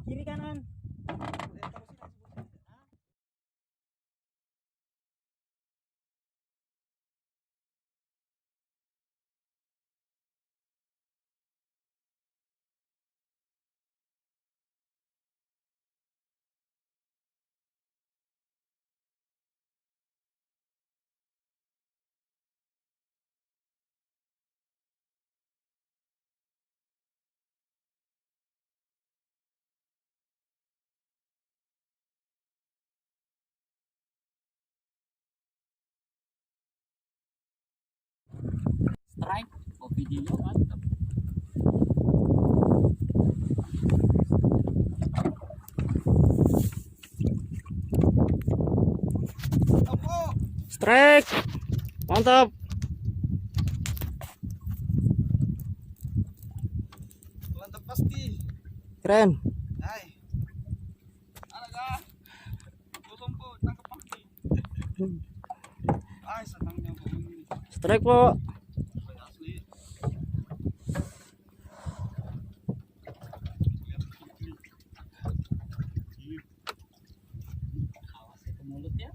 Kiri kanan. Strike, oh video mantap. Strike, mantap. Mantap pasti. Keren. Hai. Alaga. Kosong po, tangkap pasti. Ay, satangnya po. Strike po. Asli. Awas itu mulut ya.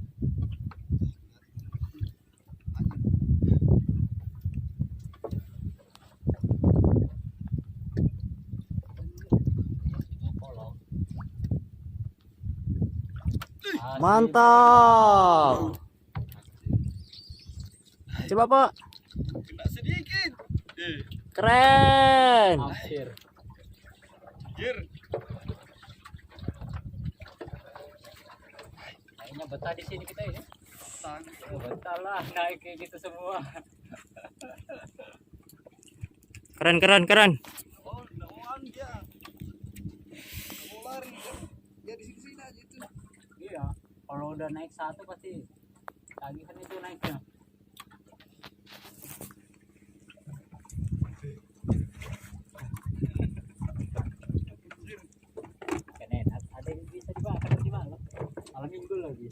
Mantap. Coba Pak. Kena sedikit. Keren. Hampir. Gir. Kayaknya betah di sini kita ini. Tangkap. Betah lah naik kayak gitu semua. Keren keren keren. Oh, lawan dia. Mau lari. Dia di sini aja itu. Iya. Kalau udah naik satu pasti tagihan itu naiknya. Keren. Ada yang bisa dibakar di malam. Malam minggu lagi.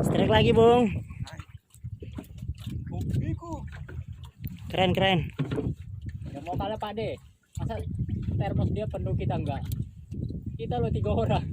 Strike lagi Bung. Hobiku. Keren keren. Udah mau kalah Pak De. Masa termos dia penuh kita enggak? Kita loh 3 orang.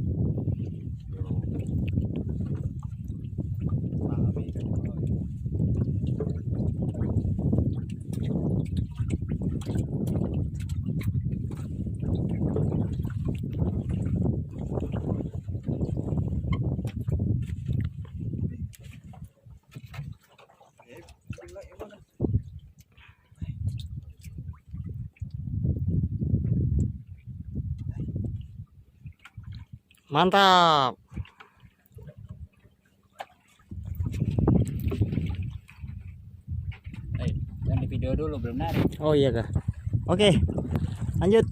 Mantap. Jangan di video dulu belum narik. Oh iya kah. Oke, lanjut.